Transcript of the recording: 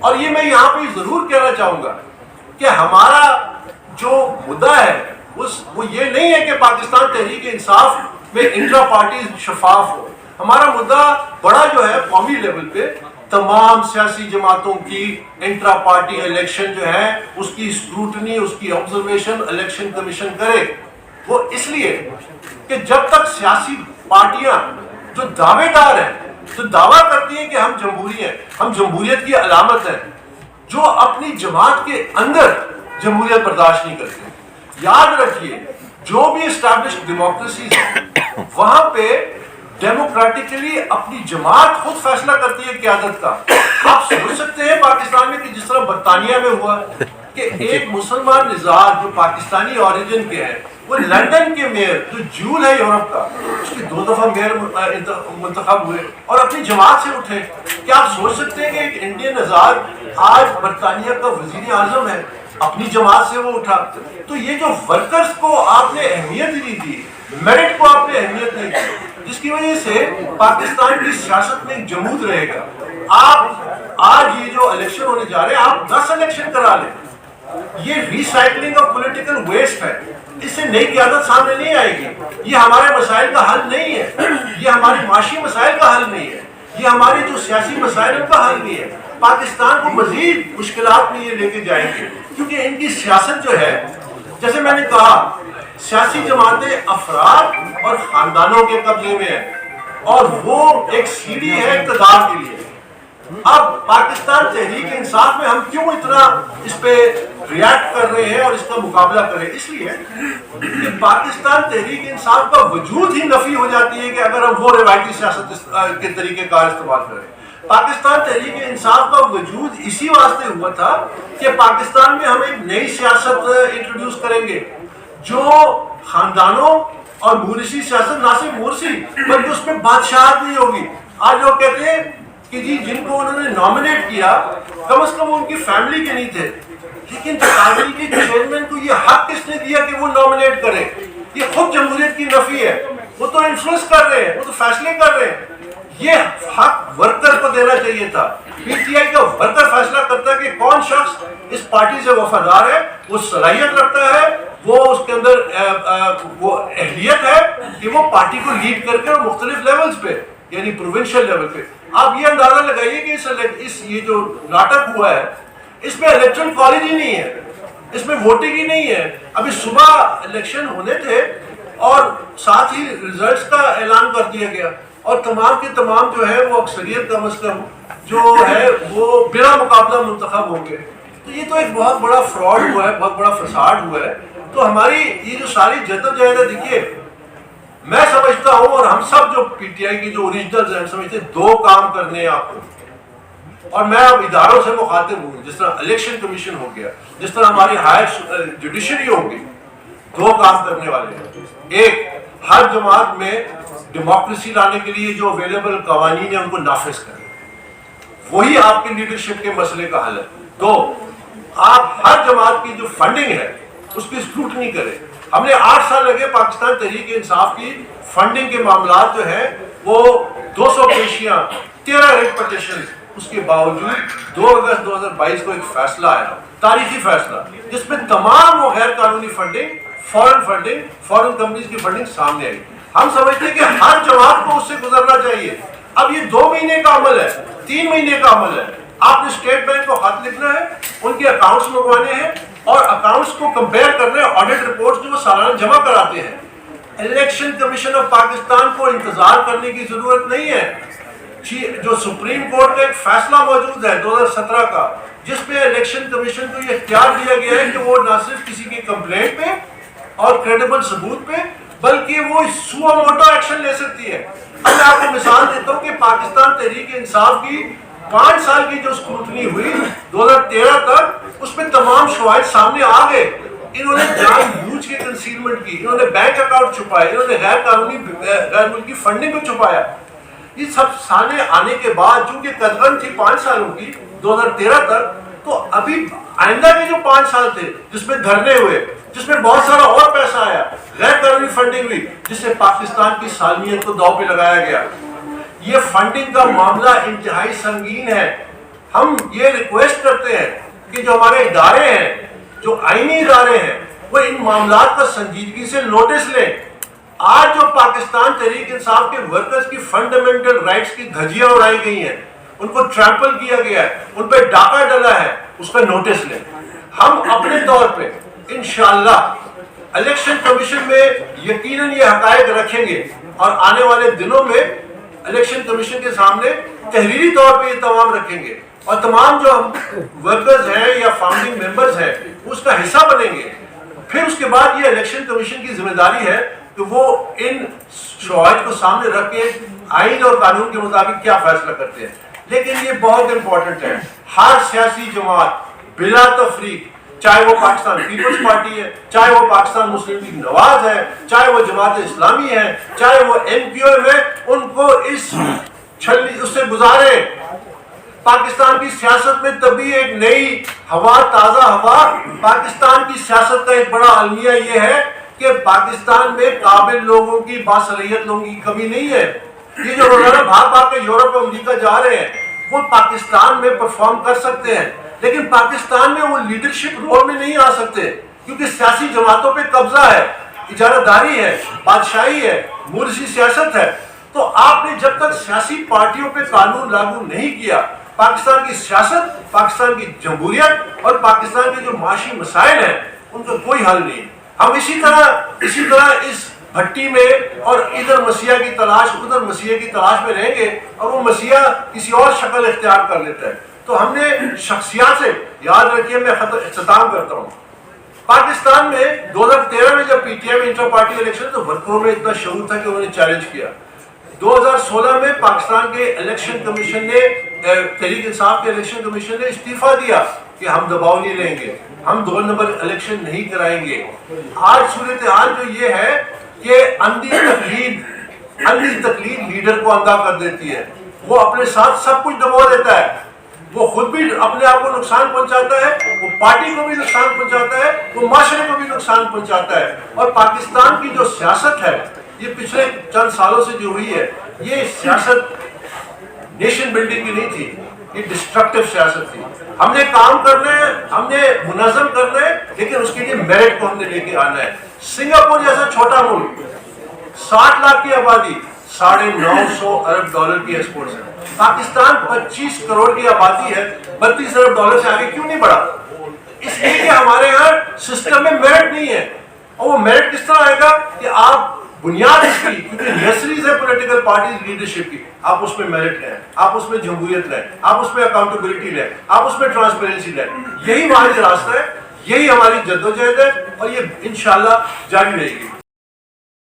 اور یہ میں یہاں پہ ضرور کہنا چاہوں گا کہ ہمارا جو مدعا ہے وہ یہ نہیں ہے کہ پاکستان تحریک انصاف میں انٹرا پارٹی شفاف ہو. ہمارا مدعا بڑا جو ہے قومی لیول پہ تمام سیاسی جماعتوں کی انٹرا پارٹی الیکشن جو ہے اس کی اسکروٹنی، اس کی آبزرویشن الیکشن کمیشن کرے. وہ اس لیے کہ جب تک سیاسی پارٹیاں جو دعوے دار ہیں، جو دعویٰ کرتی ہیں کہ ہم جمہوری ہیں، ہم جمہوریت کی علامت ہیں، جو اپنی جماعت کے اندر جمہوریت برداشت نہیں کرتے. یاد رکھیے جو بھی اسٹیبلشڈ ڈیموکریسیز ہیں وہاں پہ ڈیموکریٹکلی اپنی جماعت خود فیصلہ کرتی ہے قیادت کا. آپ سوچ سکتے ہیں پاکستان میں کہ جس طرح برطانیہ میں ہوا کہ ایک مسلمان نژاد جو پاکستانی اوریجن کے ہیں وہ لندن کے میئر جو جول ہے یورپ کا، اس کے 2 دفعہ میئر منتخب ہوئے اور اپنی جماعت سے اٹھے. کیا آپ سوچ سکتے ہیں کہ ایک انڈین نژاد آج برطانیہ کا وزیر اعظم ہے، اپنی جماعت سے وہ اٹھا؟ تو یہ جو ورکرز کو آپ نے اہمیت ہی نہیں دی، میرٹ کو آپ نے اہمیت نہیں دی، جس کی وجہ سے پاکستان کی سیاست میں ایک جمود رہے گا. آپ آج یہ جو الیکشن ہونے جا رہے ہیں آپ 10 الیکشن کرا لیں، یہ ریسائکلنگ آف پولیٹیکل ویسٹ ہے. اس سے نئی قیادت سامنے نہیں آئے گی. یہ ہمارے مسائل کا حل نہیں ہے، یہ ہماری معاشی مسائل کا حل نہیں ہے، یہ ہمارے جو سیاسی مسائل کا حل نہیں ہے. پاکستان کو مزید مشکلات میں یہ لے کے جائیں گے کیونکہ ان کی سیاست جو ہے، جیسے میں نے کہا، سیاسی جماعتیں افراد اور خاندانوں کے قبضے میں ہیں اور وہ ایک سیڑھی ہے اقتدار کے لیے. اب پاکستان تحریک انصاف میں ہم کیوں اتنا اس پہ ریاکٹ کر رہے ہیں اور اس کا مقابلہ کریں؟ اس لیے کہ پاکستان تحریک انصاف کا وجود ہی نفی ہو جاتی ہے کہ اگر ہم وہ روایتی سیاست کے طریقہ کار استعمال کریں. پاکستان تحریک انصاف کا وجود اسی واسطے ہوا تھا کہ پاکستان میں ہم ایک نئی سیاست انٹروڈیوس کریں گے جو خاندانوں اور مورثی سیاست، نہ صرف مورثی بلکہ اس میں بادشاہت نہیں ہوگی. آج لوگ کہتے ہیں کہ جی جن کو انہوں نے نامنیٹ کیا کم از کم ان کی فیملی کے نہیں تھے، لیکن تقاضی کے چیئرمین کو یہ حق کس نے دیا کہ وہ نامنیٹ کرے؟ یہ خود جمہوریت کی نفی ہے. وہ تو انفلوئنس کر رہے ہیں، وہ تو فیصلے کر رہے ہیں. یہ حق ورکر کو دینا چاہیے تھا. پی ٹی آئی کا ورکر فیصلہ کرتا ہے کہ کون شخص اس پارٹی سے وفادار ہے، وہ صلاحیت رکھتا ہے، وہ اس کے اندر وہ اہلیت ہے کہ وہ پارٹی کو لیڈ کر کے مختلف لیولز پہ، یعنی پروونشل لیول پہ. آپ یہ اندازہ لگائیے کہ یہ جو ناٹک ہوا ہے اس میں الیکٹرل کالج ہی نہیں ہے، اس میں ووٹنگ ہی نہیں ہے. ابھی صبح الیکشن ہونے تھے اور ساتھ ہی ریزلٹس کا اعلان کر دیا گیا اور تمام کے تمام جو ہے وہ اکثریت کم از کم جو ہے وہ بلا مقابلہ منتخب ہوں گے. تو یہ تو ایک بہت بڑا فراڈ ہوا ہے، بہت بڑا فساد ہوا ہے. تو ہماری یہ جو ساری جدوجہد ہے، دیکھیے میں سمجھتا ہوں اور ہم سب جو پی ٹی آئی کی جو اوریجنلز ہیں سمجھتے ہیں 2 کام کرنے ہیں آپ کو. اور میں اب اداروں سے مخاطب ہوں، جس طرح الیکشن کمیشن ہو گیا، جس طرح ہماری ہائر جوڈیشری ہوگی. 2 کام کرنے والے ہیں. ایک، ہر جماعت میں ڈیموکریسی لانے کے لیے جو اویلیبل قوانین ہیں ان کو نافذ کریں، وہی آپ کی لیڈرشپ کے مسئلے کا حل ہے. 2، آپ ہر جماعت کی جو فنڈنگ ہے اس کی اسکروٹنی کریں. ہم نے 8 سال لگے پاکستان تحریک انصاف کی فنڈنگ کے معاملات جو ہیں وہ 200 پیشیاں، 13 ریٹ پٹیشن. اس کے باوجود 2 اگست 2022 کو ایک فیصلہ آیا، تاریخی فیصلہ، جس میں تمام وہ غیر قانونی فنڈنگ، فورن کمپنیز کی فنڈنگ سامنے آئی. ہم سمجھتے ہیں کہ ہر جماعت کو اس سے گزرنا چاہیے. اب یہ 2 مہینے کا عمل ہے، 3 مہینے کا عمل ہے. آپ نے اسٹیٹ بینک کو خط لکھنا ہے، ان کے اکاؤنٹس منگوانے ہیں اور اکاؤنٹس کو کمپیئر کرنے، آڈٹ رپورٹس جو وہ سالانہ جمع کراتے ہیں. الیکشن کمیشن آف پاکستان کو انتظار کرنے کی ضرورت نہیں ہے. جو سپریم کورٹ کا ایک فیصلہ موجود ہے 2017 کا، جس پہ الیکشن کمیشن کو یہ اختیار دیا گیا ہے کہ وہ نہ صرف کسی کی کمپلینٹ پہ اور کریڈیبل ثبوت پہ بلکہ وہ سو موٹو ایکشن لے سکتی ہے. اب میں آپ کو مثال دیتا ہوں کہ پاکستان تحریک انصاف کی 5 سال کی جو اسکروٹنی ہوئی 2013 تک، اس میں تمام شواہد سامنے آ گئے. انہوں نے جان بوجھ کے کنسیلمنٹ کی، انہوں نے بینک اکاؤنٹ چھپائے، انہوں نے غیر قانونی غیر ملکی فنڈنگ کو چھپایا. یہ سب سامنے آنے کے بعد چونکہ قدغن تھی 5 سالوں کی 2013 تک، تو ابھی آئندہ کے جو 5 سال تھے جس میں دھرنے ہوئے، جس میں بہت سارا اور پیسہ آیا، غیر قانونی فنڈنگ ہوئی، جس سے پاکستان کی سالمیت کو داؤ پہ لگایا گیا. یہ فنڈنگ کا معاملہ انتہائی سنگین ہے. ہم یہ ریکویسٹ کرتے ہیں کہ جو ہمارے ادارے ہیں، جو آئینی ادارے ہیں، وہ ان معاملات کا سنجیدگی سے نوٹس لیں۔ آج جو پاکستان تحریک انصاف کے ورکرز کی فنڈامنٹل رائٹس کی دھجیاں اڑائی گئی ہیں، ان کو ٹریمپل کیا گیا ہے، ان پہ ڈاکہ ڈلا ہے، اس پہ نوٹس لیں۔ ہم اپنے طور پہ انشاءاللہ الیکشن کمیشن میں یقیناً یہ حقائق رکھیں گے، اور آنے والے دنوں میں الیکشن کمیشن کے سامنے تحریری طور پہ یہ تمام رکھیں گے، اور تمام جو ورکرز ہیں یا فاؤنڈنگ ممبرز ہیں اس کا حصہ بنیں گے۔ پھر اس کے بعد یہ الیکشن کمیشن کی ذمہ داری ہے کہ وہ ان شواہد کو سامنے رکھ کے آئین اور قانون کے مطابق کیا فیصلہ کرتے ہیں۔ لیکن یہ بہت امپورٹنٹ ہے، ہر سیاسی جماعت بلا تفریق، چاہے وہ پاکستان پیپلز پارٹی ہے، چاہے وہ پاکستان مسلم لیگ نواز ہے، چاہے وہ جماعت اسلامی ہے، چاہے وہ MQM ہے، ان کو اس سے گزارے۔ پاکستان کی سیاست میں تبھی ایک نئی ہوا، تازہ ہوا۔ پاکستان کی سیاست کا ایک بڑا المیہ یہ ہے کہ پاکستان میں قابل لوگوں کی، باصلاحیت لوگوں کی کمی نہیں ہے۔ یہ جو روزانہ بھاگ بھاگ کے یورپ اور امریکہ جا رہے ہیں وہ پاکستان میں پرفارم کر سکتے ہیں، لیکن پاکستان میں وہ لیڈرشپ رول میں نہیں آ سکتے، کیونکہ سیاسی جماعتوں پہ قبضہ ہے، اجارہ داری ہے، بادشاہی ہے، مورثی سیاست ہے۔ تو آپ نے جب تک سیاسی پارٹیوں پہ قانون لاگو نہیں کیا، پاکستان کی سیاست، پاکستان کی جمہوریت اور پاکستان کے جو معاشی مسائل ہیں ان کا کوئی حل نہیں۔ ہم اسی طرح اس بھٹی میں اور ادھر مسیح کی تلاش، ادھر مسیح کی تلاش میں رہیں گے، اور وہ مسیح کسی اور شکل اختیار کر لیتا ہے۔ تو ہم نے شخصیات سے، یاد رکھیے میں اختتام کرتا ہوں، پاکستان میں 2013 میں جب PTI میں انٹر پارٹی الیکشن تو ورکروں میں اتنا شعور تھا کہ انہوں نے چیلنج کیا۔ 2016 میں پاکستان کے الیکشن کمیشن نے، تحریک انصاف کے الیکشن کمیشن نے استعفیٰ دیا کہ ہم دباؤ نہیں لیں گے، ہم 2 نمبر الیکشن نہیں کرائیں گے۔ آج صورتحال جو یہ ہے کہ اندھی تقلید لیڈر کو اندھا کر دیتی ہے، وہ اپنے ساتھ سب کچھ دبا دیتا ہے، وہ خود بھی اپنے آپ کو نقصان پہنچاتا ہے، وہ پارٹی کو بھی نقصان پہنچاتا ہے، وہ معاشرے کو بھی نقصان پہنچاتا ہے۔ اور پاکستان کی جو سیاست ہے یہ پچھلے چند سالوں سے جو ہوئی ہے، یہ سیاست نیشن بلڈنگ کی نہیں تھی، یہ ڈسٹرکٹیو سیاست تھی۔ ہم نے کام کرنا ہے، ہم نے منظم کرنا ہے، لیکن اس کے لیے میرٹ کو ہم نے لے کے آنا ہے۔ سنگاپور جیسا چھوٹا ملک، 60 لاکھ کی آبادی، $950 ارب کی ایکسپورٹس ہے۔ پاکستان 25 کروڑ کی آبادی ہے، $32 ارب سے آگے کیوں نہیں بڑھا؟ اس لیے کہ ہمارے یہاں سسٹم میں میرٹ نہیں ہے۔ اور وہ میرٹ کس طرح آئے گا کہ آپ بنیاد اس کی، کیونکہ نیسریز ہے پولیٹیکل پارٹیز لیڈرشپ کی، آپ اس میں میرٹ لیں، آپ اس میں جمہوریت لیں، آپ اس میں اکاؤنٹیبلٹی لیں، آپ اس میں ٹرانسپیرنسی لیں۔ یہی واحد راستہ ہے، یہی ہماری جدوجہد ہے، اور یہ انشاءاللہ جاری رہے گی۔